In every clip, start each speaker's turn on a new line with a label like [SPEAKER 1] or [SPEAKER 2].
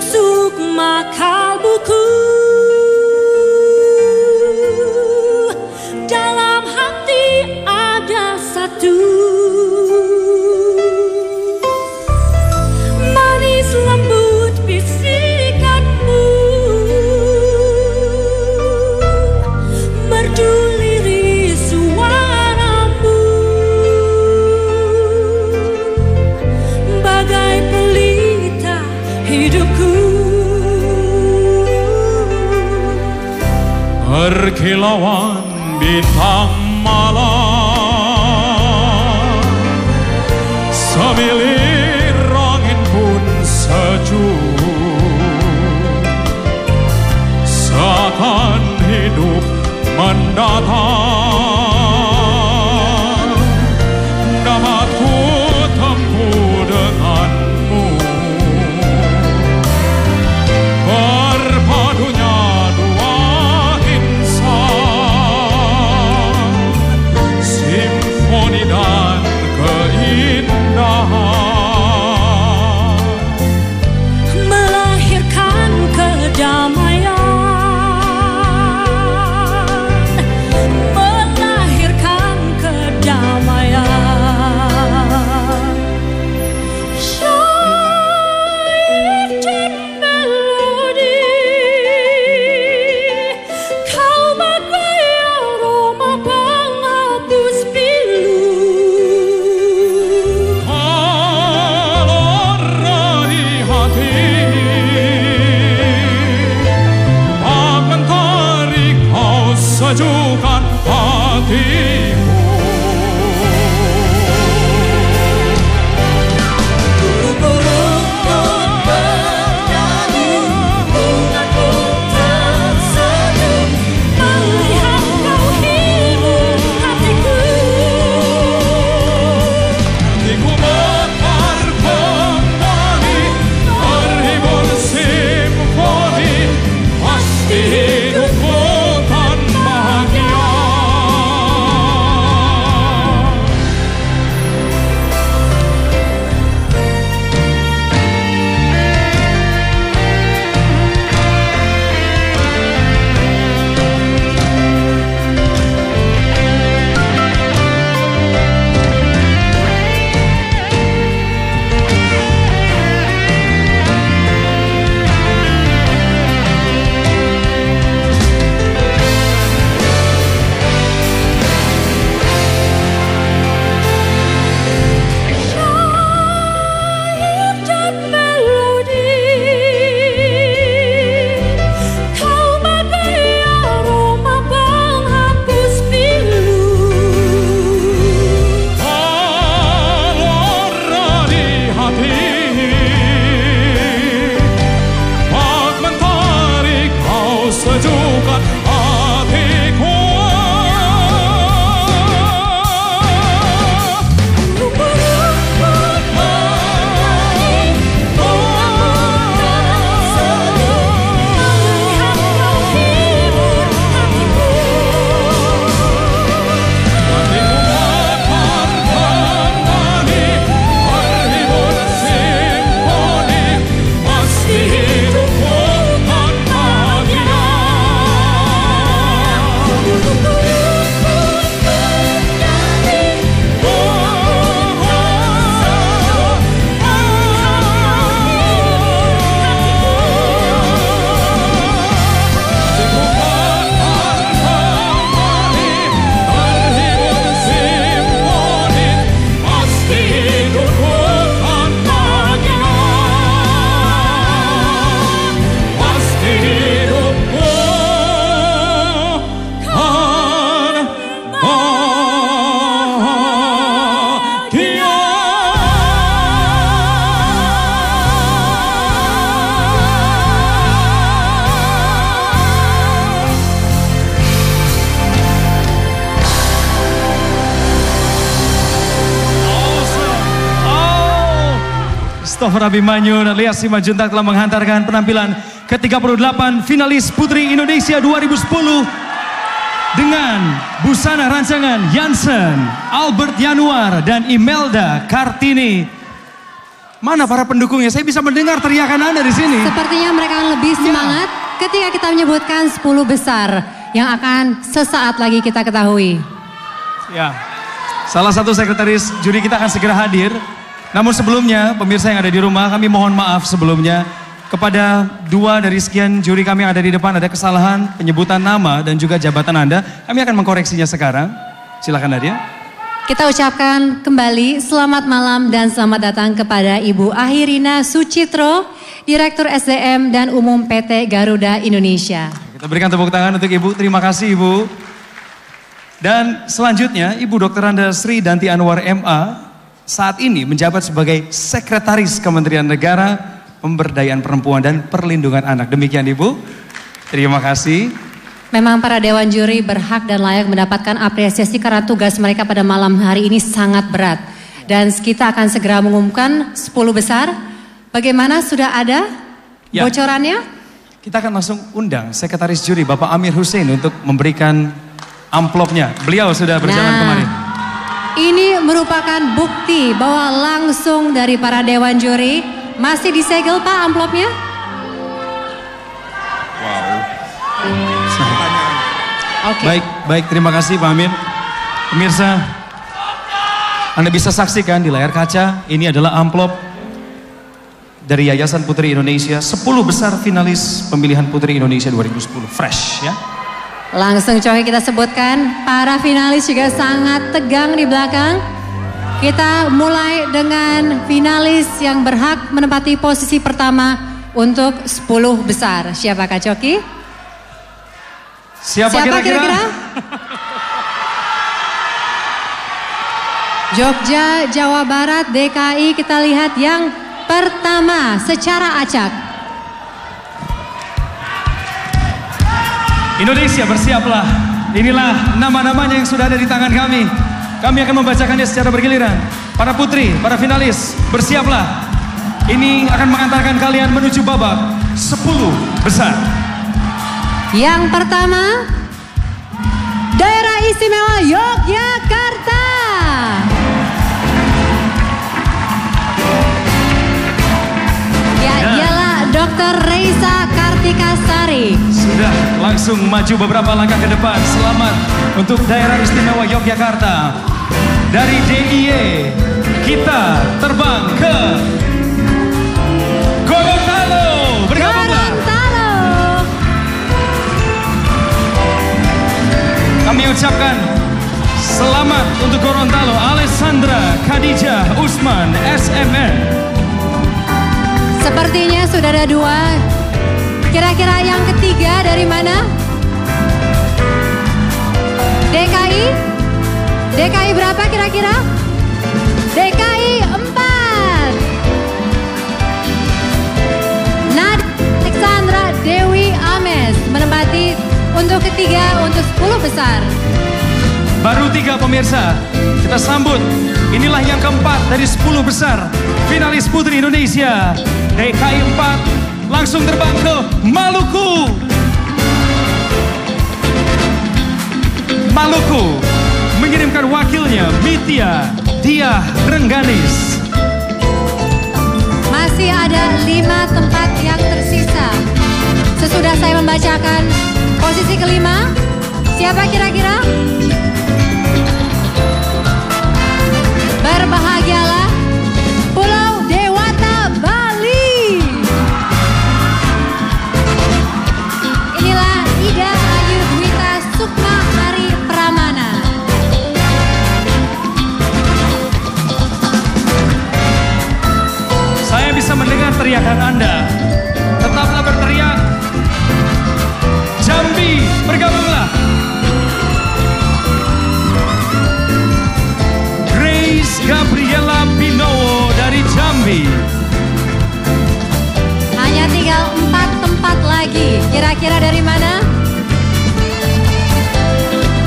[SPEAKER 1] sukma kalbuku. Dalam hati ada satu, manis lembut bisikanmu, merdu lirik suaramu, bagai pelita hidupku.
[SPEAKER 2] Berkilauan bintang malam, semilir angin pun sejuk, seakan hidup mendatang dapat ku tempuh denganmu. Berpadunya dua insan, simfoni dan keindahan,
[SPEAKER 1] melahirkan kedamaian, melahirkan kedamaian. Syair dan melodi, kau bagai aroma penghapus pilu.
[SPEAKER 2] alor dari hati, bak mentari kau sejukkan hatiku.
[SPEAKER 1] Burung pun bernyanyi, bunga pun tersenyum, melihat kau hibur hatiku.
[SPEAKER 2] Hatiku mekar kembali, terhibur simfoni, pasti hidupku kan bahagia.
[SPEAKER 1] Syair dan melodi, kau bagai aroma penghapus pilu.
[SPEAKER 2] Alor dari hati, bak mentari kau sejukkan hatiku.
[SPEAKER 1] Burung pun bernyanyi, bunga pun tersenyum, melihat kau hibur hatiku.
[SPEAKER 2] Hatiku mekar kembali, terhibur simfoni, pasti hidupku kan bahagia.
[SPEAKER 1] Burung pun bernyanyi,
[SPEAKER 3] Christopher Abimanyu dan Lea Simanjuntak telah menghantarkan penampilan ke-38 finalis Putri Indonesia 2010 dengan busana rancangan Jansen, Albert Yanuar, dan Imelda Kartini. Mana para pendukungnya? Saya bisa mendengar teriakan Anda di sini.
[SPEAKER 1] Sepertinya mereka akan lebih semangat ketika kita menyebutkan 10 besar yang akan sesaat lagi kita ketahui.
[SPEAKER 3] Ya, salah satu sekretaris juri kita akan segera hadir. Namun sebelumnya, pemirsa yang ada di rumah, kami mohon maaf sebelumnya kepada 2 dari sekian juri kami yang ada di depan, ada kesalahan penyebutan nama dan juga jabatan Anda. Kami akan mengkoreksinya sekarang. Silakan Nadia.
[SPEAKER 1] Kita ucapkan kembali selamat malam dan selamat datang kepada Ibu Ahirina Sucitro, Direktur SDM dan Umum PT Garuda Indonesia.
[SPEAKER 3] Kita berikan tepuk tangan untuk Ibu. Terima kasih Ibu. Dan selanjutnya Ibu Dr. Anda Sri Danti Anwar MA saat ini menjabat sebagai Sekretaris Kementerian Negara Pemberdayaan Perempuan dan Perlindungan Anak. Demikian Ibu. Terima kasih.
[SPEAKER 1] Memang para dewan juri berhak dan layak mendapatkan apresiasi karena tugas mereka pada malam hari ini sangat berat. Dan kita akan segera mengumumkan 10 besar. Bagaimana, sudah ada bocorannya?
[SPEAKER 3] Kita akan langsung undang Sekretaris Juri Bapak Amir Hussein untuk memberikan amplopnya. Beliau sudah berjalan kemarin.
[SPEAKER 1] Ini merupakan bukti bahwa langsung dari para dewan juri. Masih disegel Pak amplopnya? Okay.
[SPEAKER 3] Baik, terima kasih Pak Amir. Pemirsa, Anda bisa saksikan di layar kaca, ini adalah amplop dari Yayasan Putri Indonesia, 10 besar finalis pemilihan Putri Indonesia 2010, fresh ya.
[SPEAKER 1] Langsung coba kita sebutkan, para finalis juga sangat tegang di belakang. Kita mulai dengan finalis yang berhak menempati posisi pertama untuk 10 besar. Siapa Kak Coki?
[SPEAKER 3] Siapa kira-kira?
[SPEAKER 1] Jogja, Jawa Barat, DKI, kita lihat yang pertama secara acak.
[SPEAKER 3] Indonesia bersiaplah. Inilah nama-namanya yang sudah ada di tangan kami. Kami akan membacakannya secara bergiliran. Para putri, para finalis, bersiaplah. Ini akan mengantarkan kalian menuju babak 10 besar.
[SPEAKER 1] Yang pertama, Daerah Istimewa Yogyakarta. Ya, ialah Dr. Reisa Kartikasari.
[SPEAKER 3] Sudah langsung maju beberapa langkah ke depan. Selamat untuk Daerah Istimewa Yogyakarta. Dari DIY kita terbang ke Gorontalo. Bergabunglah. Kami ucapkan selamat untuk Gorontalo, Alessandra Khadijah Usman, SMN.
[SPEAKER 1] Sepertinya sudah ada 2. Kira-kira yang ketiga dari mana? DKI? DKI berapa kira-kira? DKI 4. Nadia Alexandra Dewi Ames menempati untuk ketiga untuk 10 besar.
[SPEAKER 3] Baru 3 pemirsa, kita sambut. Inilah yang keempat dari 10 besar finalis Putri Indonesia. DKI 4 langsung terbang ke Maluku. Maluku mengirimkan wakilnya Mitya Diah Rengganis.
[SPEAKER 1] Masih ada 5 tempat yang tersisa. Sesudah saya membacakan posisi kelima, siapa kira-kira? Berbahagialah Pulau Dewata, Bali. Inilah Ida Ayu Dwita Sukma Hari Pramana.
[SPEAKER 3] Saya bisa mendengar teriakan Anda. Tetaplah berteriak. Jambi, bergabunglah. Grace Gabriela Pinowo dari Jambi.
[SPEAKER 1] Hanya tinggal 4 tempat lagi. Kira-kira dari mana?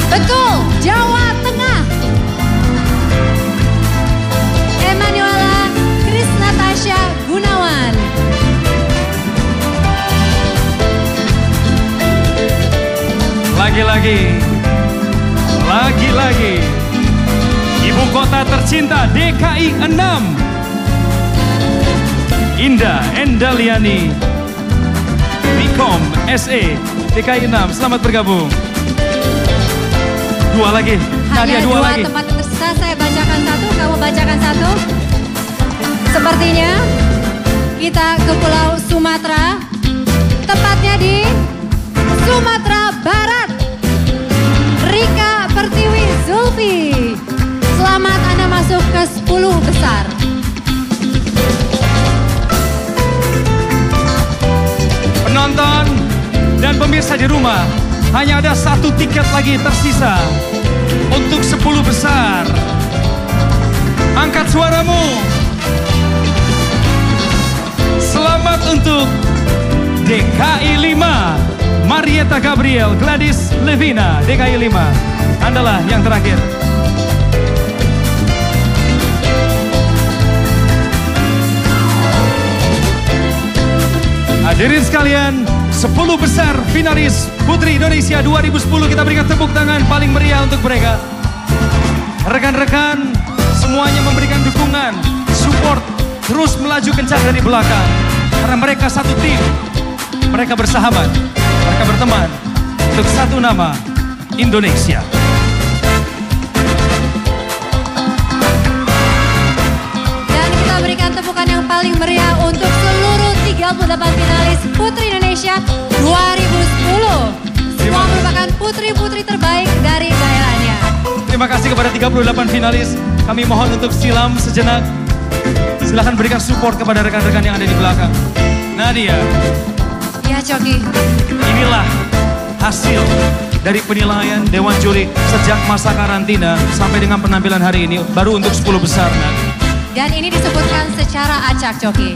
[SPEAKER 1] Betul, Jawa Tengah. Emanuela Chris Natasha Gunawan. Lagi-lagi, ibu kota tercinta DKI 6.
[SPEAKER 3] Indah Endaliani, Bikom SE DKI 6, selamat bergabung. Dua lagi, Nadia,
[SPEAKER 1] Hanya
[SPEAKER 3] dua lagi.
[SPEAKER 1] tempat tersisa, saya bacakan satu, kamu bacakan satu. Sepertinya kita ke Pulau Sumatera, tepatnya di Sumatera Barat. Rika Pertiwi Zulfi, selamat Anda masuk ke 10 besar.
[SPEAKER 3] Penonton dan pemirsa di rumah, hanya ada satu tiket lagi tersisa untuk 10 besar. Angkat suaramu. Selamat untuk DKI 5, Marieta Gabriel, Gladys Levina, DKI 5. Andalah yang terakhir. Hadirin sekalian, 10 besar finalis Putri Indonesia 2010, kita berikan tepuk tangan paling meriah untuk mereka. Rekan-rekan semuanya memberikan dukungan, support, terus melaju kencang dari belakang. Karena mereka satu tim, mereka bersahabat, mereka berteman untuk satu nama, Indonesia.
[SPEAKER 1] Dan kita berikan tepukan yang paling meriah untuk seluruh 38 finalis Putri Indonesia 2010. Semua merupakan putri-putri terbaik dari daerahnya.
[SPEAKER 3] Terima kasih kepada 38 finalis. Kami mohon untuk silam sejenak. Silahkan berikan support kepada rekan-rekan yang ada di belakang. Nadia.
[SPEAKER 1] Ya Coki.
[SPEAKER 3] Inilah hasil dari penilaian Dewan Juri sejak masa karantina sampai dengan penampilan hari ini. Baru untuk 10 besar.
[SPEAKER 1] Dan ini disebutkan secara acak Coki.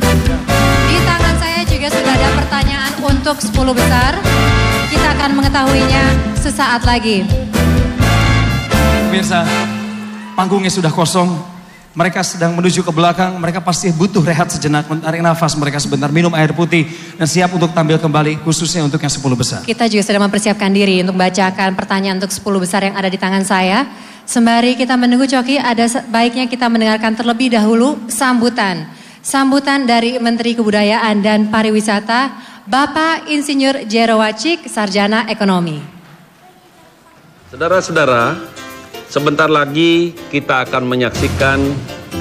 [SPEAKER 1] Di tangan saya juga sudah ada pertanyaan untuk 10 besar. Kita akan mengetahuinya sesaat lagi.
[SPEAKER 3] Pemirsa, panggungnya sudah kosong. Mereka sedang menuju ke belakang. Mereka pasti butuh rehat sejenak, menarik nafas mereka sebentar, minum air putih, dan siap untuk tampil kembali, khususnya untuk yang 10 besar.
[SPEAKER 1] Kita juga sedang mempersiapkan diri untuk bacakan pertanyaan untuk 10 besar yang ada di tangan saya. Sembari kita menunggu Coki, ada baiknya kita mendengarkan terlebih dahulu sambutan. Sambutan dari Menteri Kebudayaan dan Pariwisata, Bapak Insinyur Jero Wacik, Sarjana Ekonomi.
[SPEAKER 4] Saudara-saudara, sebentar lagi kita akan menyaksikan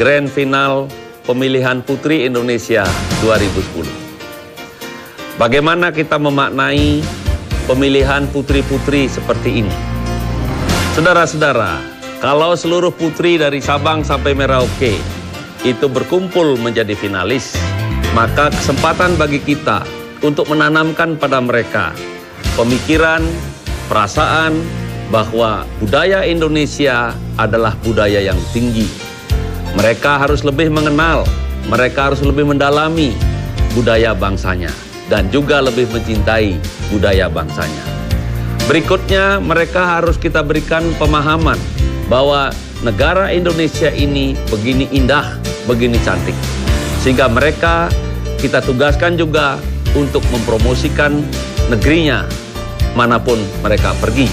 [SPEAKER 4] Grand Final Pemilihan Putri Indonesia 2010. Bagaimana kita memaknai pemilihan putri-putri seperti ini? Saudara-saudara, kalau seluruh putri dari Sabang sampai Merauke itu berkumpul menjadi finalis, maka kesempatan bagi kita untuk menanamkan pada mereka pemikiran, perasaan bahwa budaya Indonesia adalah budaya yang tinggi. Mereka harus lebih mengenal, mereka harus lebih mendalami budaya bangsanya dan juga lebih mencintai budaya bangsanya. Berikutnya, mereka harus kita berikan pemahaman bahwa negara Indonesia ini begini indah, begini cantik. Sehingga mereka kita tugaskan juga untuk mempromosikan negerinya manapun mereka pergi.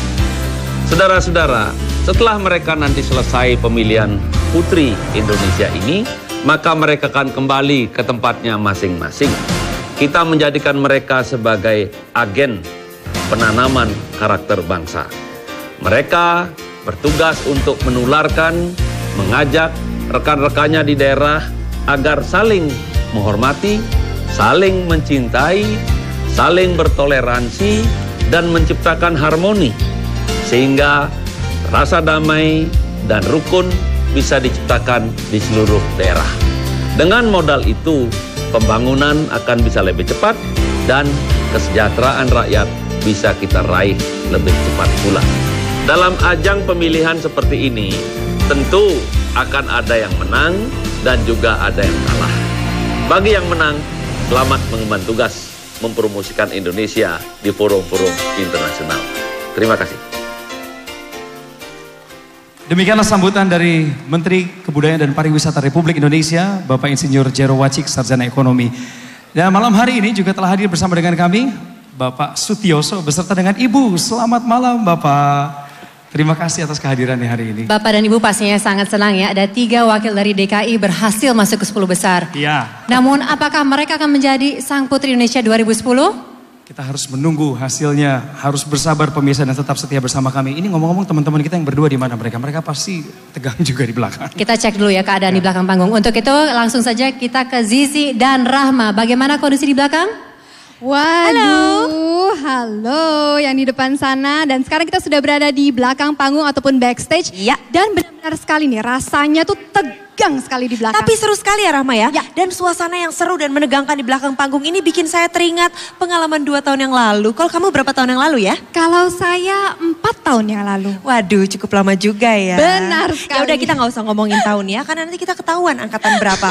[SPEAKER 4] Saudara-saudara, setelah mereka nanti selesai pemilihan Putri Indonesia ini, maka mereka akan kembali ke tempatnya masing-masing. Kita menjadikan mereka sebagai agen penanaman karakter bangsa. Mereka bertugas untuk menularkan, mengajak rekan-rekannya di daerah agar saling menghormati, saling mencintai, saling bertoleransi, dan menciptakan harmoni. Sehingga rasa damai dan rukun bisa diciptakan di seluruh daerah. Dengan modal itu, pembangunan akan bisa lebih cepat dan kesejahteraan rakyat bisa kita raih lebih cepat pula. Dalam ajang pemilihan seperti ini, tentu akan ada yang menang dan juga ada yang kalah. Bagi yang menang, selamat mengemban tugas mempromosikan Indonesia di forum-forum internasional. Terima kasih.
[SPEAKER 3] Demikianlah sambutan dari Menteri Kebudayaan dan Pariwisata Republik Indonesia, Bapak Insinyur Jero Wacik, Sarjana Ekonomi. Dan malam hari ini juga telah hadir bersama dengan kami, Bapak Sutioso beserta dengan Ibu. Selamat malam Bapak. Terima kasih atas kehadirannya hari ini.
[SPEAKER 1] Bapak dan Ibu pastinya sangat senang ya, ada 3 wakil dari DKI berhasil masuk ke 10 besar.
[SPEAKER 3] Iya.
[SPEAKER 1] Namun apakah mereka akan menjadi Sang Putri Indonesia 2010?
[SPEAKER 3] Kita harus menunggu hasilnya, harus bersabar pemirsa dan tetap setia bersama kami. Ini ngomong-ngomong teman-teman kita yang berdua di mana mereka? Mereka pasti tegang juga di belakang.
[SPEAKER 1] Kita cek dulu ya keadaan di belakang panggung. Untuk itu langsung saja kita ke Zizi dan Rahma. Bagaimana kondisi di belakang?
[SPEAKER 5] Waduh, halo yang di depan sana. Dan sekarang kita sudah berada di belakang panggung ataupun backstage.
[SPEAKER 6] Ya.
[SPEAKER 5] Dan benar-benar sekali nih, rasanya tuh tegang sekali di belakang.
[SPEAKER 6] Tapi seru sekali ya Rahma ya.
[SPEAKER 5] Ya.
[SPEAKER 6] Dan suasana yang seru dan menegangkan di belakang panggung ini bikin saya teringat pengalaman 2 tahun yang lalu. Kalau kamu berapa tahun yang lalu ya?
[SPEAKER 5] Kalau saya 4 tahun yang lalu.
[SPEAKER 6] Waduh, cukup lama juga ya.
[SPEAKER 5] Benar sekali.
[SPEAKER 6] Ya udah, kita nggak usah ngomongin tahun ya, karena nanti kita ketahuan angkatan berapa.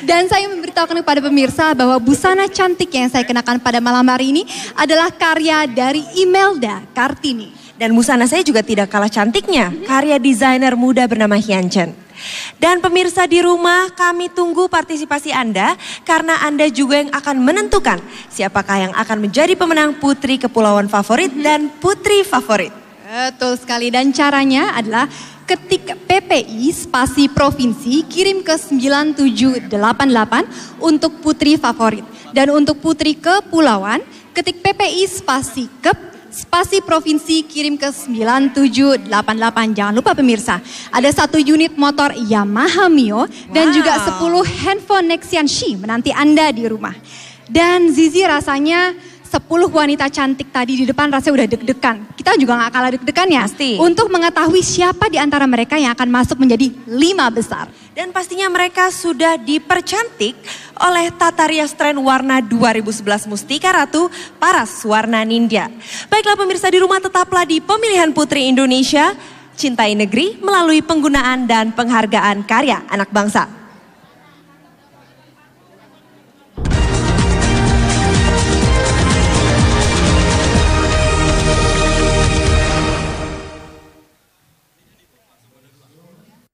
[SPEAKER 5] Dan saya memberitahukan kepada pemirsa bahwa busana cantik yang saya kenakan pada malam hari ini adalah karya dari Imelda Kartini.
[SPEAKER 6] Dan busana saya juga tidak kalah cantiknya, karya desainer muda bernama Hyun Chen. Dan pemirsa di rumah, kami tunggu partisipasi Anda karena Anda juga yang akan menentukan siapakah yang akan menjadi pemenang Putri Kepulauan Favorit dan Putri Favorit.
[SPEAKER 5] Betul sekali, dan caranya adalah ketik PPI spasi provinsi kirim ke 9788 untuk Putri Favorit. Dan untuk Putri Kepulauan ketik PPI spasi KEP spasi provinsi kirim ke 9788. Jangan lupa pemirsa, ada 1 unit motor Yamaha Mio dan juga 10 handphone Nexian Shi menanti Anda di rumah. Dan Zizi, rasanya 10 wanita cantik tadi di depan rasanya udah deg-degan. Kita juga gak kalah deg-degan ya.
[SPEAKER 6] Pasti.
[SPEAKER 5] Untuk mengetahui siapa di antara mereka yang akan masuk menjadi 5 besar.
[SPEAKER 6] Dan pastinya mereka sudah dipercantik oleh tata rias tren warna 2011 Mustika Ratu Paras Warna Ninja. Baiklah pemirsa di rumah, tetaplah di Pemilihan Putri Indonesia. Cintai negeri melalui penggunaan dan penghargaan karya anak bangsa.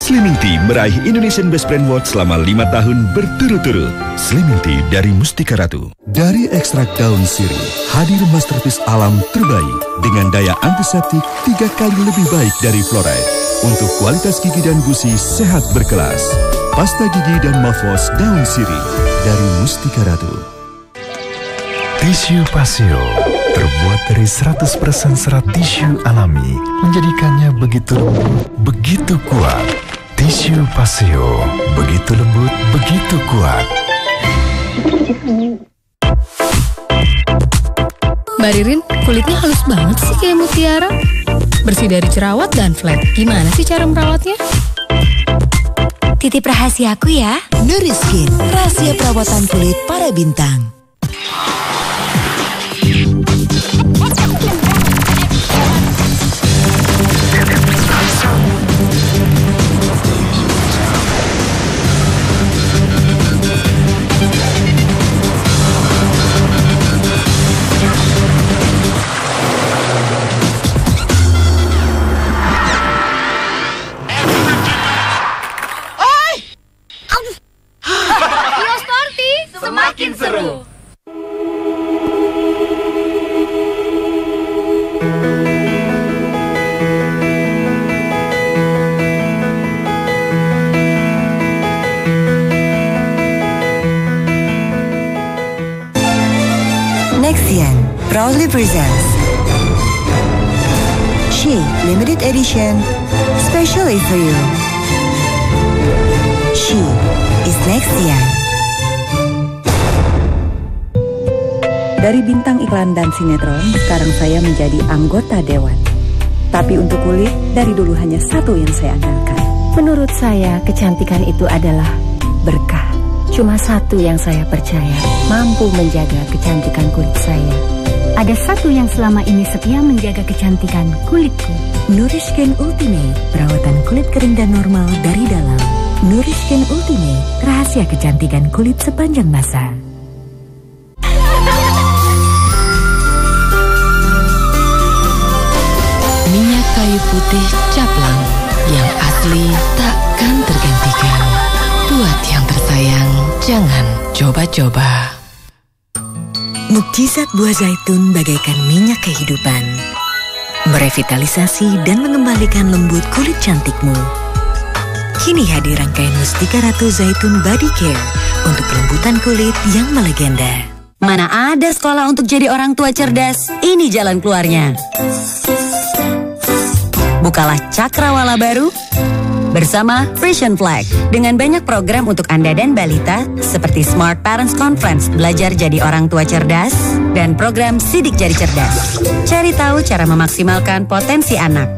[SPEAKER 7] Slimming Tea meraih Indonesian Best Brand Award selama 5 tahun berturut-turut. Slimming Tea dari Mustika Ratu.
[SPEAKER 8] Dari ekstrak daun sirih, hadir masterpiece alam terbaik dengan daya antiseptik 3 kali lebih baik dari fluoride. Untuk kualitas gigi dan gusi sehat berkelas. Pasta gigi dan mouthwash daun sirih dari Mustika Ratu.
[SPEAKER 9] Tisu Pasio terbuat dari 100% serat tisu alami, menjadikannya begitu lembut, begitu kuat. Tisu Pasio, begitu lembut, begitu kuat.
[SPEAKER 10] Mbak Ririn, kulitnya halus banget sih kayak mutiara. Bersih dari jerawat dan flek. Gimana sih cara merawatnya?
[SPEAKER 11] Titip rahasiaku ya. Noriskin, rahasia perawatan kulit para bintang.
[SPEAKER 2] Semakin seru.
[SPEAKER 11] Nexian proudly presents She Limited Edition, specially for you. She is Nexian.
[SPEAKER 12] Dari bintang iklan dan sinetron, sekarang saya menjadi anggota dewan. Tapi untuk kulit, dari dulu hanya satu yang saya andalkan.
[SPEAKER 13] Menurut saya, kecantikan itu adalah berkah. Cuma satu yang saya percaya, mampu menjaga kecantikan kulit saya. Ada satu yang selama ini setia menjaga kecantikan kulitku.
[SPEAKER 11] Noriskin Ultimate, perawatan kulit kering dan normal dari dalam. Noriskin Ultimate, rahasia kecantikan kulit sepanjang masa.
[SPEAKER 10] Minyak kayu putih Caplang yang asli takkan tergantikan. Buat yang tersayang, jangan coba-coba.
[SPEAKER 11] Mukjizat buah zaitun bagaikan minyak kehidupan. merevitalisasi dan mengembalikan lembut kulit cantikmu. Kini hadir rangkaian Mustika Ratu Zaitun Body Care untuk kelembutan kulit yang melegenda.
[SPEAKER 14] Mana ada sekolah untuk jadi orang tua cerdas? Ini jalan keluarnya. Bukalah cakrawala baru bersama Frisian Flag. Dengan banyak program untuk Anda dan balita seperti Smart Parents Conference, belajar jadi orang tua cerdas, dan program Sidik Jadi Cerdas. Cari tahu cara memaksimalkan potensi anak.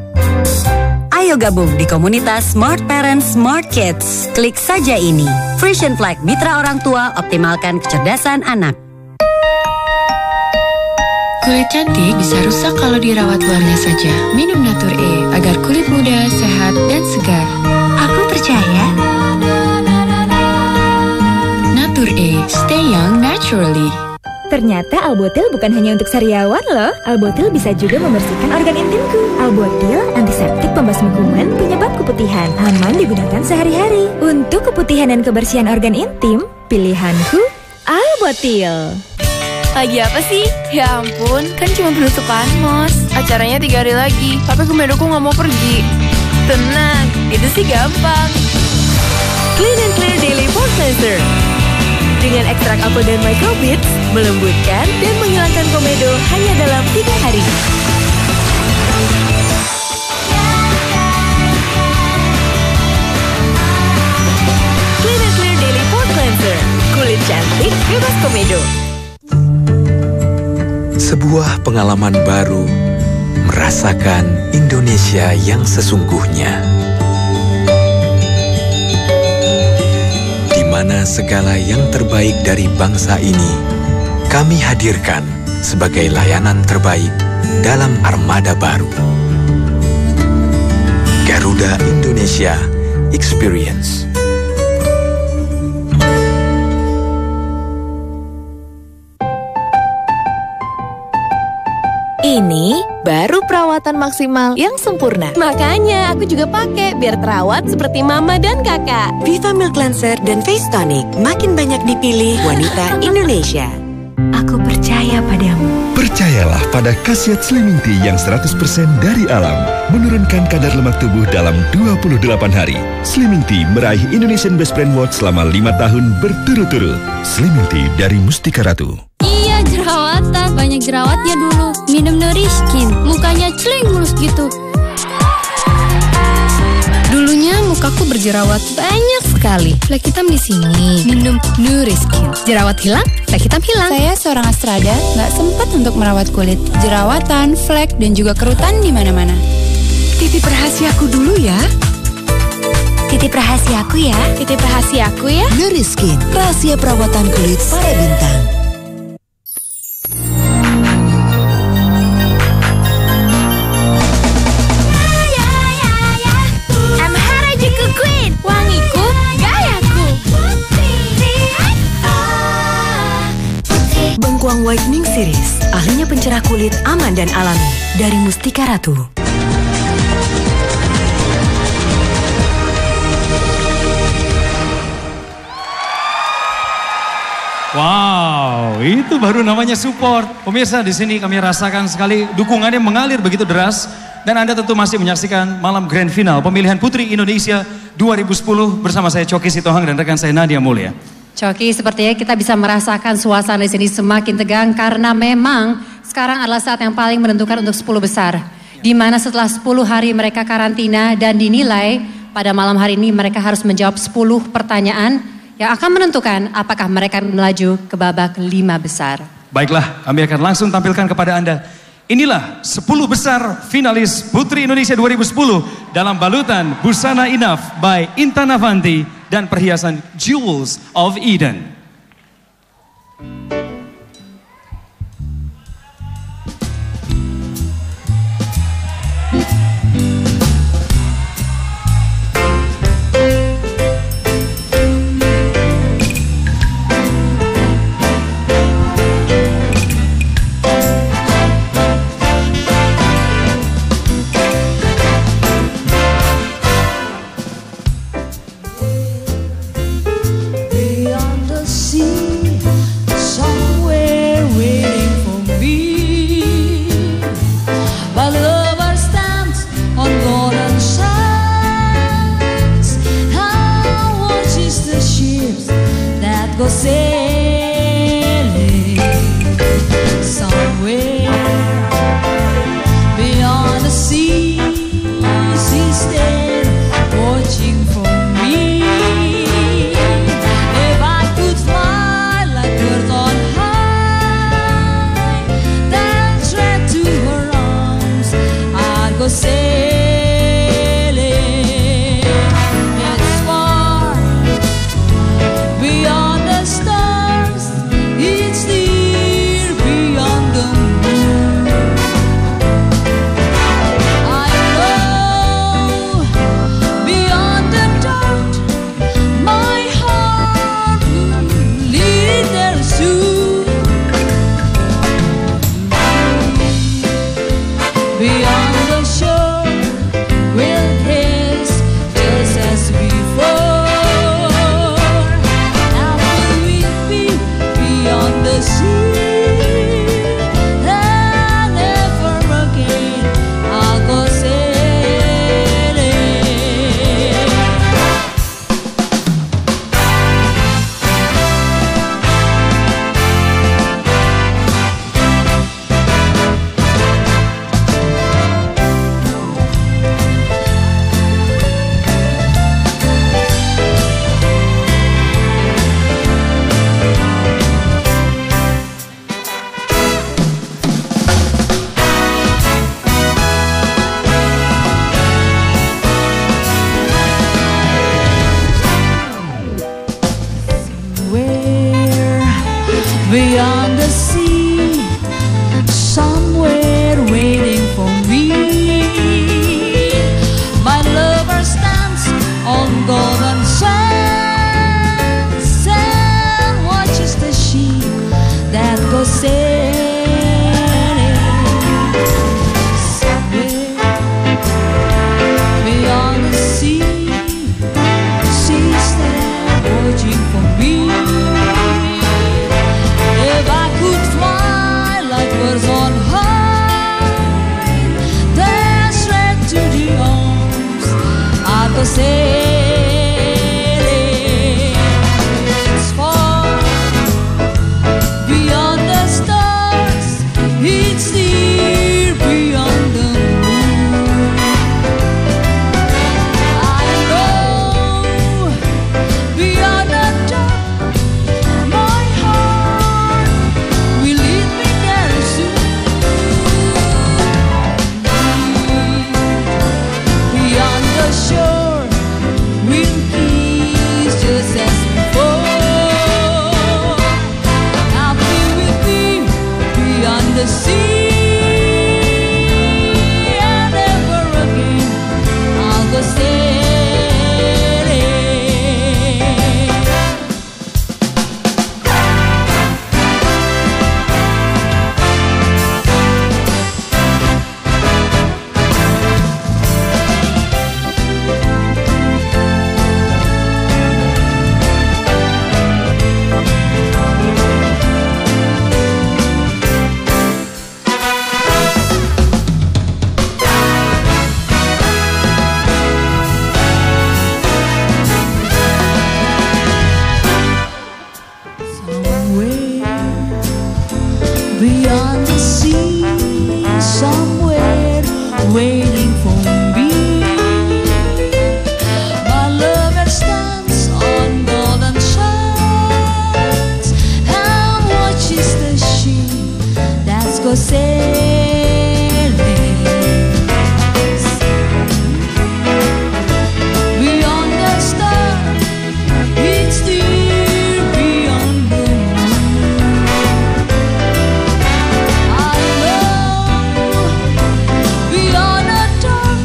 [SPEAKER 14] Ayo gabung di komunitas Smart Parents, Smart Kids. Klik saja ini. Frisian Flag, mitra orang tua, optimalkan kecerdasan anak.
[SPEAKER 10] Kulit cantik bisa rusak kalau dirawat luarnya saja. Minum Natur E agar kulit muda, sehat, dan segar.
[SPEAKER 13] Aku percaya.
[SPEAKER 10] Natur E, stay young naturally.
[SPEAKER 15] Ternyata Albotil bukan hanya untuk sariawan loh. Albotil bisa juga membersihkan organ intimku. Albotil antiseptik pembasmi kuman penyebab keputihan. Aman digunakan sehari-hari. Untuk keputihan dan kebersihan organ intim, pilihanku Albotil.
[SPEAKER 2] Lagi apa sih? Ya ampun, kan cuma penutupan mos. Acaranya 3 hari lagi, tapi komedoku nggak mau pergi. Tenang, itu sih gampang.
[SPEAKER 6] Clean and Clear Daily Pore Cleanser dengan ekstrak apel dan microbits, melembutkan dan menghilangkan komedo hanya dalam 3 hari. Clean and Clear Daily Pore Cleanser, kulit cantik bebas komedo.
[SPEAKER 16] Sebuah pengalaman baru, merasakan Indonesia yang sesungguhnya. Di mana segala yang terbaik dari bangsa ini, kami hadirkan sebagai layanan terbaik dalam armada baru. Garuda Indonesia Experience.
[SPEAKER 6] Ini baru perawatan maksimal yang sempurna. Makanya aku juga pakai biar terawat seperti mama dan kakak.
[SPEAKER 11] Viva Milk Cleanser dan Face Tonic makin banyak dipilih wanita Indonesia.
[SPEAKER 13] Aku percaya padamu.
[SPEAKER 8] Percayalah pada khasiat Slimming Tea yang 100% dari alam. Menurunkan kadar lemak tubuh dalam 28 hari. Slimming Tea meraih Indonesian Best Brand Award selama 5 tahun berturut-turut. Slimming Tea dari Mustika Ratu.
[SPEAKER 10] Iya, jerawatan. Banyak jerawatnya dulu. Minum Nourishkin, mukanya celing mulus gitu. Dulunya mukaku berjerawat banyak sekali. Flek hitam di sini. Minum Nourishkin. Jerawat hilang, flek hitam hilang.
[SPEAKER 17] Saya seorang Astrada, nggak sempat untuk merawat kulit. Jerawatan, flek, dan juga kerutan di mana-mana.
[SPEAKER 11] Titip rahasiaku dulu ya.
[SPEAKER 17] Titip rahasiaku ya. Titip rahasiaku ya.
[SPEAKER 11] Nourishkin, rahasia perawatan kulit para bintang. Bengkuang Whitening Series, ahlinya pencerah kulit aman dan alami dari Mustika Ratu.
[SPEAKER 3] Wow, itu baru namanya support. Pemirsa, di sini kami rasakan sekali dukungannya mengalir begitu deras. Dan Anda tentu masih menyaksikan malam grand final pemilihan Putri Indonesia 2010 bersama saya Coki Sitohang dan rekan saya Nadia Mulya.
[SPEAKER 1] Coki, sepertinya kita bisa merasakan suasana di sini semakin tegang karena memang sekarang adalah saat yang paling menentukan untuk 10 besar. Di mana setelah 10 hari mereka karantina dan dinilai pada malam hari ini mereka harus menjawab 10 pertanyaan yang akan menentukan apakah mereka melaju ke babak 5 besar.
[SPEAKER 3] Baiklah, kami akan langsung tampilkan kepada Anda. Inilah 10 besar finalis Putri Indonesia 2010 dalam balutan busana Enough by Intan Avanti dan perhiasan Jewels of Eden.
[SPEAKER 18] sailing somewhere beyond the sea. She's there watching for me. If I could fly like birds on high, then straight to her arms I'd go sailing. It's far beyond the stars, it's near beyond the moon. I know beyond the doubt my heart will lead there soon. Beyond the shore we'll kiss just as before. Now will we be beyond the sea, and never again I'll go sailing. Somewhere beyond the sea, somewhere waiting for me, my lover stands on golden sands and watches the sheep that go sailing. Somewhere beyond the sea, she's there watching for me. If I could fly like birds on high, then straight to the arms I'd go sailing. It's far beyond the stars, it's near beyond the moon. I know beyond the dark my heart will lead me there soon. Beyond the shore we'll kiss just as before. Now be with me beyond the sea, and never again I'll go sailing. Beyond the sea, somewhere waiting for me, my lover stands on golden sands and watches the sheep that go sailing. Beyond the stars, it's near beyond the moon. I know beyond the dark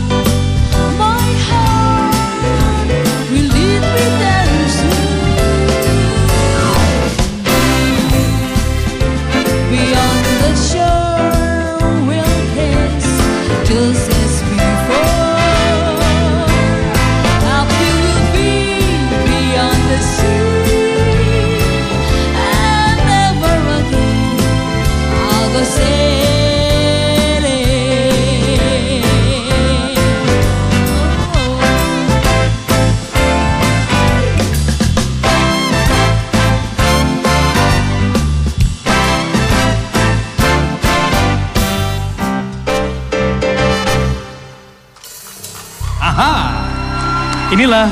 [SPEAKER 18] my heart will lead me there soon. Beyond the shore we'll kiss just as before. Happy we'll be beyond the sea, and never again I'll go sailing.
[SPEAKER 3] Inilah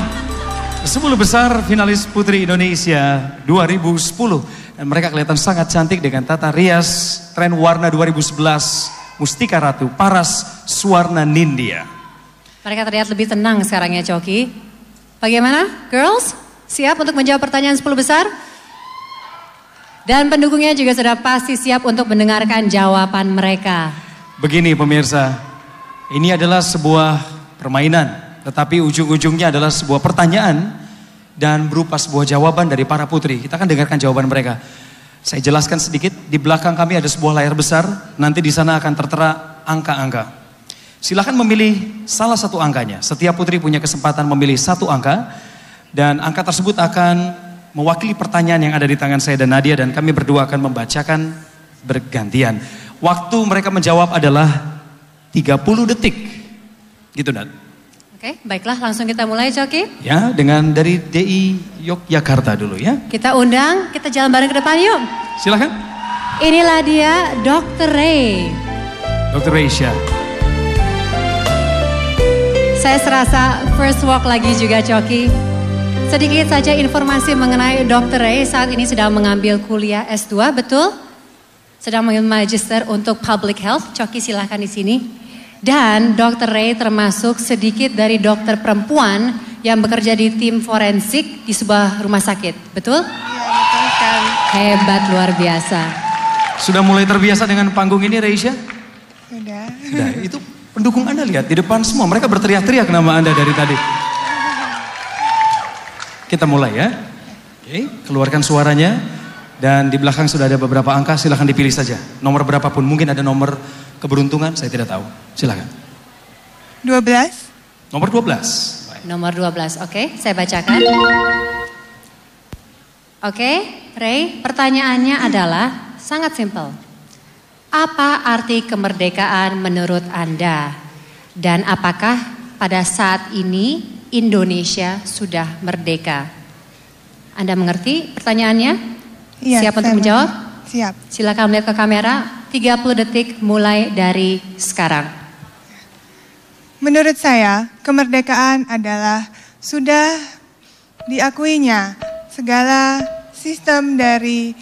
[SPEAKER 3] 10 besar finalis Putri Indonesia 2010. Dan mereka kelihatan sangat cantik dengan tata rias tren warna 2011 Mustika Ratu Paras Suwarna Nindya.
[SPEAKER 1] Mereka terlihat lebih tenang sekarang ya Coki. Bagaimana girls? Siap untuk menjawab pertanyaan 10 besar? Dan pendukungnya juga sudah pasti siap untuk mendengarkan jawaban mereka.
[SPEAKER 3] Begini pemirsa, ini adalah sebuah permainan. Tetapi ujung-ujungnya adalah sebuah pertanyaan dan berupa sebuah jawaban dari para putri. Kita akan dengarkan jawaban mereka. Saya jelaskan sedikit, di belakang kami ada sebuah layar besar. Nanti di sana akan tertera angka-angka. Silakan memilih salah satu angkanya. Setiap putri punya kesempatan memilih satu angka. Dan angka tersebut akan mewakili pertanyaan yang ada di tangan saya dan Nadia. Dan kami berdua akan membacakan bergantian. Waktu mereka menjawab adalah 30 detik. Gitu Nat.
[SPEAKER 1] Oke, baiklah langsung kita mulai Coki.
[SPEAKER 3] Ya, dengan dari DI Yogyakarta dulu ya.
[SPEAKER 1] Kita undang, kita jalan bareng ke depan yuk.
[SPEAKER 3] Silakan.
[SPEAKER 1] Inilah dia Dr. Ray.
[SPEAKER 3] Dr. Reisha.
[SPEAKER 1] Saya serasa first walk lagi juga Coki. Sedikit saja informasi mengenai Dr. Ray saat ini sedang mengambil kuliah S2, betul? Sedang mengambil magister untuk public health. Coki silahkan di sini. Dan Dr. Ray termasuk sedikit dari dokter perempuan yang bekerja di tim forensik di sebuah rumah sakit, betul?
[SPEAKER 19] Iya, betul sekali.
[SPEAKER 1] Hebat, luar biasa.
[SPEAKER 3] Sudah mulai terbiasa dengan panggung ini Reisha?
[SPEAKER 19] Sudah.
[SPEAKER 3] Sudah, itu pendukung Anda lihat di depan semua, mereka berteriak-teriak nama Anda dari tadi. Kita mulai ya. Oke, keluarkan suaranya. Dan di belakang sudah ada beberapa angka, silahkan dipilih saja. Nomor berapapun, mungkin ada nomor keberuntungan, saya tidak tahu. Silakan.
[SPEAKER 19] 12.
[SPEAKER 3] Nomor 12.
[SPEAKER 1] Nomor 12, oke, saya bacakan. Oke, Ray, pertanyaannya adalah sangat simpel. Apa arti kemerdekaan menurut Anda? Dan apakah pada saat ini Indonesia sudah merdeka? Anda mengerti pertanyaannya?
[SPEAKER 19] Iya,
[SPEAKER 1] siap untuk menjawab?
[SPEAKER 19] Siap.
[SPEAKER 1] Silakan melihat ke kamera. 30 detik mulai dari sekarang.
[SPEAKER 19] Menurut saya, kemerdekaan adalah sudah diakuinya segala sistem dari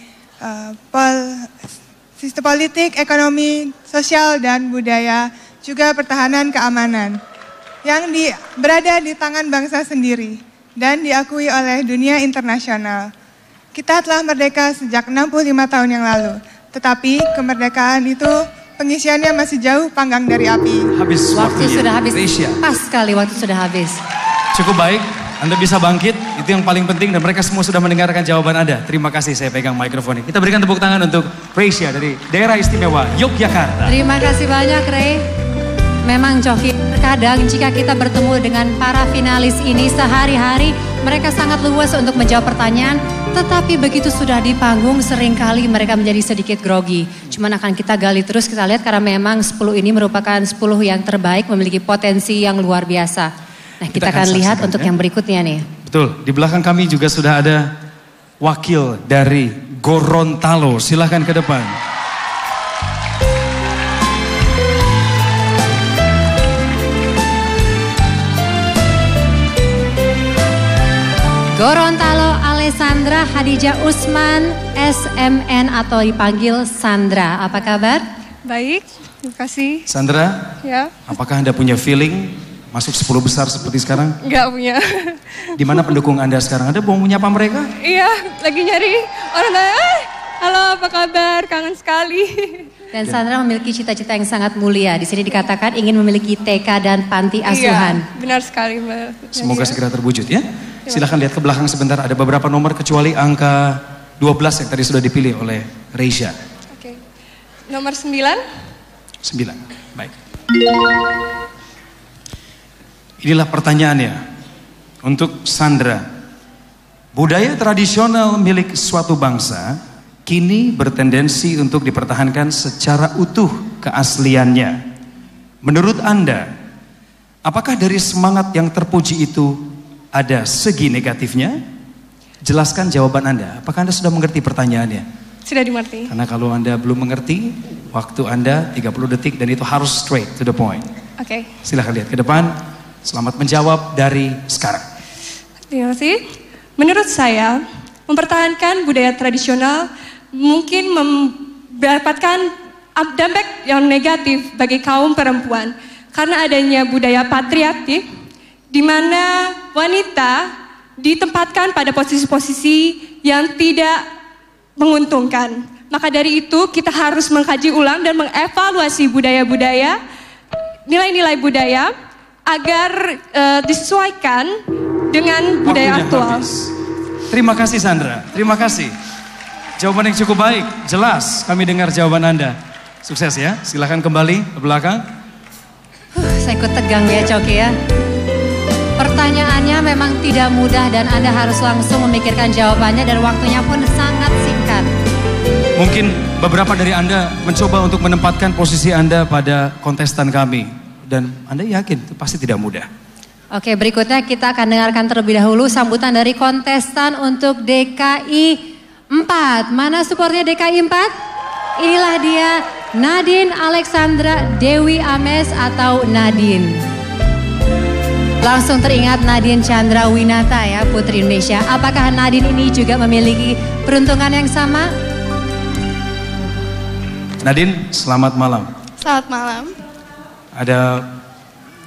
[SPEAKER 19] sistem politik, ekonomi, sosial, dan budaya, juga pertahanan keamanan yang berada di tangan bangsa sendiri dan diakui oleh dunia internasional. Kita telah merdeka sejak 65 tahun yang lalu, tetapi kemerdekaan itu pengisiannya masih jauh panggang dari api.
[SPEAKER 3] Habis
[SPEAKER 1] waktu sudah habis.
[SPEAKER 3] Reisha.
[SPEAKER 1] Pas sekali waktu sudah habis.
[SPEAKER 3] Cukup baik, Anda bisa bangkit, itu yang paling penting dan mereka semua sudah mendengarkan jawaban Anda. Terima kasih, saya pegang mikrofon ini. Kita berikan tepuk tangan untuk Reisha dari Daerah Istimewa Yogyakarta.
[SPEAKER 1] Terima kasih banyak Ray. Memang Coki, terkadang jika kita bertemu dengan para finalis ini sehari-hari, mereka sangat luas untuk menjawab pertanyaan, tetapi begitu sudah di panggung seringkali mereka menjadi sedikit grogi. Cuman akan kita gali terus, kita lihat karena memang 10 ini merupakan 10 yang terbaik, memiliki potensi yang luar biasa. Nah kita akan lihat untuk yang berikutnya nih.
[SPEAKER 3] Betul, di belakang kami juga sudah ada wakil dari Gorontalo, silahkan ke depan.
[SPEAKER 1] Gorontalo Alessandra Hadijah Usman, SMN atau dipanggil Sandra. Apa kabar?
[SPEAKER 19] Baik, terima kasih.
[SPEAKER 3] Sandra,
[SPEAKER 19] Ya.
[SPEAKER 3] apakah Anda punya feeling masuk 10 besar seperti sekarang?
[SPEAKER 19] Enggak punya.
[SPEAKER 3] Di mana pendukung Anda sekarang? Anda mau menyapa mereka?
[SPEAKER 19] Iya, lagi nyari orang lain. Halo, apa kabar? Kangen sekali.
[SPEAKER 1] Dan Sandra memiliki cita-cita yang sangat mulia. Di sini dikatakan ingin memiliki TK dan panti asuhan.
[SPEAKER 19] Iya, benar sekali Mbak.
[SPEAKER 3] Semoga segera terwujud ya. Silahkan lihat ke belakang sebentar, ada beberapa nomor kecuali angka 12 yang tadi sudah dipilih oleh Reisha.
[SPEAKER 19] Oke. Nomor 9.
[SPEAKER 3] 9, baik. Inilah pertanyaannya untuk Sandra. Budaya tradisional milik suatu bangsa kini bertendensi untuk dipertahankan secara utuh keasliannya. Menurut Anda, apakah dari semangat yang terpuji itu ada segi negatifnya? Jelaskan jawaban Anda. Apakah Anda sudah mengerti pertanyaannya?
[SPEAKER 19] Sudah dimengerti.
[SPEAKER 3] Karena kalau Anda belum mengerti, waktu Anda 30 detik dan itu harus straight to the point.
[SPEAKER 19] Oke.
[SPEAKER 3] Silahkan lihat ke depan. Selamat menjawab dari sekarang.
[SPEAKER 20] Terima kasih. Menurut saya, mempertahankan budaya tradisional mungkin mendapatkan dampak yang negatif bagi kaum perempuan. Karena adanya budaya patriarki, di mana wanita ditempatkan pada posisi-posisi yang tidak menguntungkan. Maka dari itu kita harus mengkaji ulang dan mengevaluasi budaya-budaya, nilai-nilai budaya agar disesuaikan dengan budaya aktual.
[SPEAKER 3] Terima kasih Sandra, terima kasih. Jawaban yang cukup baik, jelas kami dengar jawaban Anda. Sukses ya, silahkan kembali ke belakang.
[SPEAKER 1] Saya ikut tegang ya Coki ya. Pertanyaannya memang tidak mudah dan Anda harus langsung memikirkan jawabannya dan waktunya pun sangat singkat.
[SPEAKER 3] Mungkin beberapa dari Anda mencoba untuk menempatkan posisi Anda pada kontestan kami. Dan Anda yakin itu pasti tidak mudah.
[SPEAKER 1] Oke, berikutnya kita akan dengarkan terlebih dahulu sambutan dari kontestan untuk DKI 4. Mana supportnya DKI 4? Inilah dia, Nadine Alexandra Dewi Ames atau Nadine. Langsung teringat Nadine Chandra Winata ya, Putri Indonesia. Apakah Nadine ini juga memiliki peruntungan yang sama?
[SPEAKER 3] Nadine, selamat malam.
[SPEAKER 21] Selamat malam.
[SPEAKER 3] Ada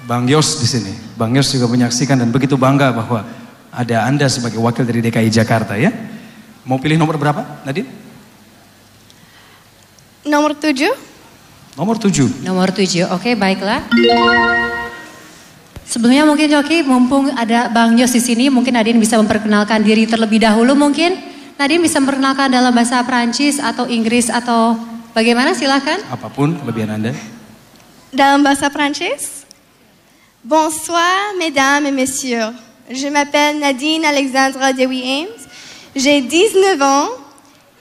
[SPEAKER 3] Bang Yos di sini. Bang Yos juga menyaksikan dan begitu bangga bahwa ada Anda sebagai wakil dari DKI Jakarta ya. Mau pilih nomor berapa, Nadine?
[SPEAKER 21] Nomor 7.
[SPEAKER 3] Nomor 7.
[SPEAKER 1] Nomor 7, oke baiklah. Sebelumnya mungkin Coki, mumpung ada Bang Yos di sini, mungkin Nadine bisa memperkenalkan diri terlebih dahulu mungkin. Nadine bisa memperkenalkan dalam bahasa Prancis atau Inggris atau bagaimana, silakan.
[SPEAKER 3] Apapun kelebihan Anda.
[SPEAKER 21] Dalam bahasa Prancis. Bonsoir, mesdames et messieurs. Je m'appelle Nadine Alexandra Dewi Ames. J'ai 19 ans.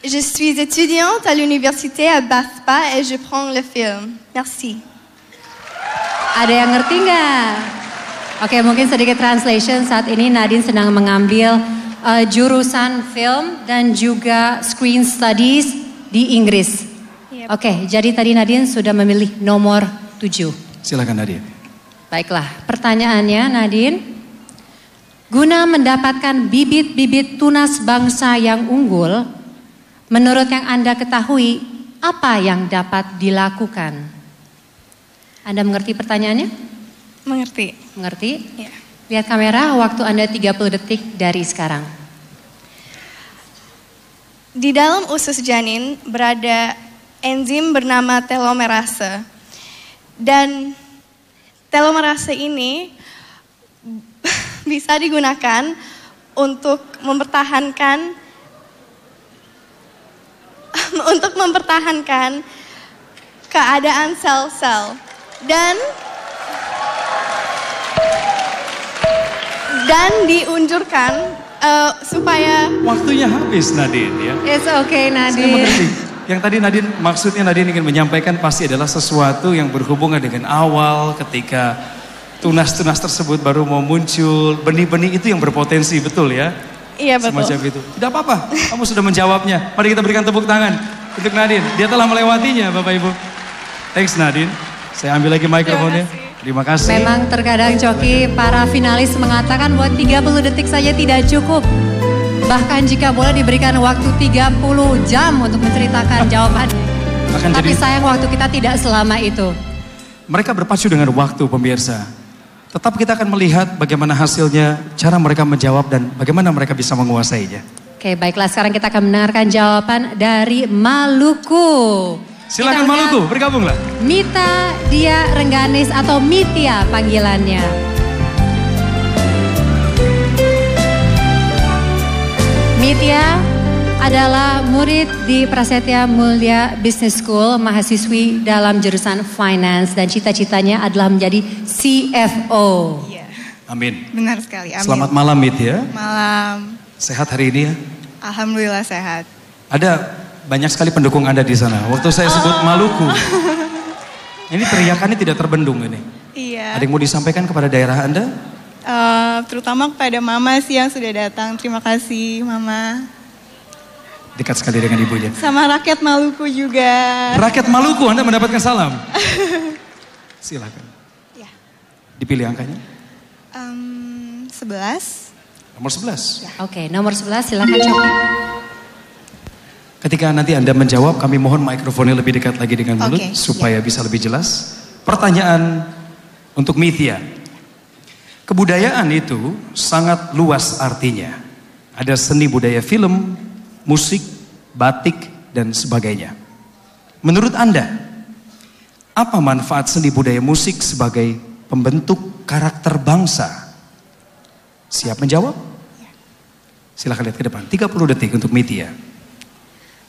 [SPEAKER 21] Je suis étudiante à l'université à BAFPA et je prends le film. Merci.
[SPEAKER 1] Ada yang ngerti nggak? Oke, mungkin sedikit translation. Saat ini Nadine sedang mengambil jurusan film dan juga screen studies di Inggris. Yep. Oke, jadi tadi Nadine sudah memilih nomor 7.
[SPEAKER 3] Silakan Nadine.
[SPEAKER 1] Baiklah, pertanyaannya Nadine. Guna mendapatkan bibit-bibit tunas bangsa yang unggul, menurut yang Anda ketahui, apa yang dapat dilakukan? Anda mengerti pertanyaannya?
[SPEAKER 21] Mengerti.
[SPEAKER 1] Mengerti?
[SPEAKER 21] Ya.
[SPEAKER 1] Lihat kamera, waktu Anda 30 detik dari sekarang.
[SPEAKER 21] Di dalam usus janin berada enzim bernama telomerase. Dan telomerase ini bisa digunakan untuk mempertahankan keadaan sel-sel dan diunjurkan supaya
[SPEAKER 3] waktunya habis Nadine ya.
[SPEAKER 1] It's okay Nadine.
[SPEAKER 3] Saya mengerti. Yang tadi Nadine, maksudnya Nadine ingin menyampaikan pasti adalah sesuatu yang berhubungan dengan awal ketika tunas-tunas tersebut baru mau muncul, benih-benih itu yang berpotensi, betul ya?
[SPEAKER 21] Iya betul.
[SPEAKER 3] Semacam itu. Tidak apa-apa, kamu sudah menjawabnya. Mari kita berikan tepuk tangan untuk Nadine. Dia telah melewatinya Bapak Ibu. Thanks Nadine. Saya ambil lagi mikrofonnya. Terima kasih.
[SPEAKER 1] Memang terkadang Coki, para finalis mengatakan bahwa 30 detik saja tidak cukup. Bahkan jika boleh diberikan waktu 30 jam untuk menceritakan jawabannya. Tapi sayang waktu kita tidak selama itu.
[SPEAKER 3] Mereka berpacu dengan waktu pemirsa. Tetap kita akan melihat bagaimana hasilnya, cara mereka menjawab dan bagaimana mereka bisa menguasainya.
[SPEAKER 1] Oke, baiklah sekarang kita akan mendengarkan jawaban dari Maluku.
[SPEAKER 3] Silakan Maluku, bergabunglah.
[SPEAKER 1] Mita Dia Rengganis atau Mitia panggilannya. Mitia adalah murid di Prasetya Mulia Business School, mahasiswi dalam jurusan finance dan cita-citanya adalah menjadi CFO.
[SPEAKER 19] Iya.
[SPEAKER 3] Amin.
[SPEAKER 19] Benar sekali, amin.
[SPEAKER 3] Selamat malam Mitia.
[SPEAKER 19] Malam.
[SPEAKER 3] Sehat hari ini ya?
[SPEAKER 19] Alhamdulillah sehat.
[SPEAKER 3] Ada banyak sekali pendukung Anda di sana. Waktu saya sebut Maluku, ini teriakannya tidak terbendung ini.
[SPEAKER 19] Iya.
[SPEAKER 3] Ada yang mau disampaikan kepada daerah Anda?
[SPEAKER 19] Terutama kepada Mama sih yang sudah datang. Terima kasih Mama.
[SPEAKER 3] Dekat sekali dengan ibunya.
[SPEAKER 19] Sama rakyat Maluku juga.
[SPEAKER 3] Rakyat Maluku, Anda mendapatkan salam. Silakan.
[SPEAKER 19] Ya.
[SPEAKER 3] Dipilih angkanya.
[SPEAKER 4] 11.
[SPEAKER 3] Nomor 11.
[SPEAKER 4] Ya.
[SPEAKER 1] Oke, nomor 11 silakan Coki.
[SPEAKER 3] Ketika nanti Anda menjawab, kami mohon mikrofonnya lebih dekat lagi dengan mulut supaya bisa lebih jelas. Pertanyaan untuk Mithia. Kebudayaan itu sangat luas artinya. Ada seni budaya film, musik, batik, dan sebagainya. Menurut Anda, apa manfaat seni budaya musik sebagai pembentuk karakter bangsa? Siap menjawab? Silakan lihat ke depan. 30 detik untuk Mithia.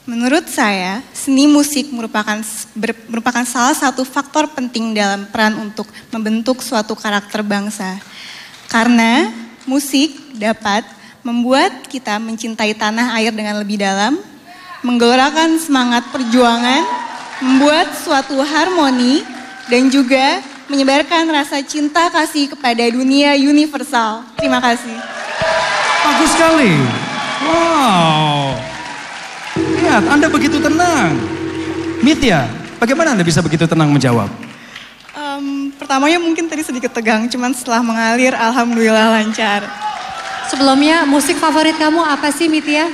[SPEAKER 4] Menurut saya, seni musik merupakan salah satu faktor penting dalam peran untuk membentuk suatu karakter bangsa. Karena musik dapat membuat kita mencintai tanah air dengan lebih dalam, menggelorakan semangat perjuangan, membuat suatu harmoni, dan juga menyebarkan rasa cinta kasih kepada dunia universal. Terima kasih.
[SPEAKER 3] Bagus sekali. Wow. Lihat, Anda begitu tenang. Mithia, bagaimana Anda bisa begitu tenang menjawab?
[SPEAKER 4] Pertamanya mungkin tadi sedikit tegang, cuman setelah mengalir, alhamdulillah lancar.
[SPEAKER 1] Sebelumnya, musik favorit kamu apa sih, Mithia?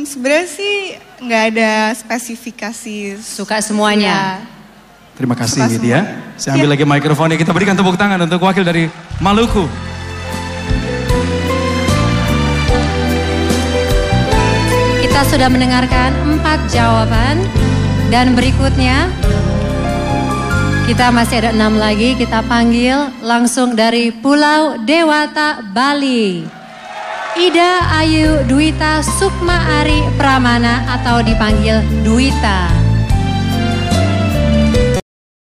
[SPEAKER 4] Sebenarnya sih nggak ada spesifikasi.
[SPEAKER 1] Suka semuanya.
[SPEAKER 3] Terima kasih Mithia. Saya ambil lagi mikrofonnya. Kita berikan tepuk tangan untuk wakil dari Maluku.
[SPEAKER 1] Kita sudah mendengarkan 4 jawaban. Dan berikutnya, kita masih ada 6 lagi. Kita panggil langsung dari Pulau Dewata, Bali. Ida Ayu Dwita Sukma Ari Pramana atau dipanggil Dwita.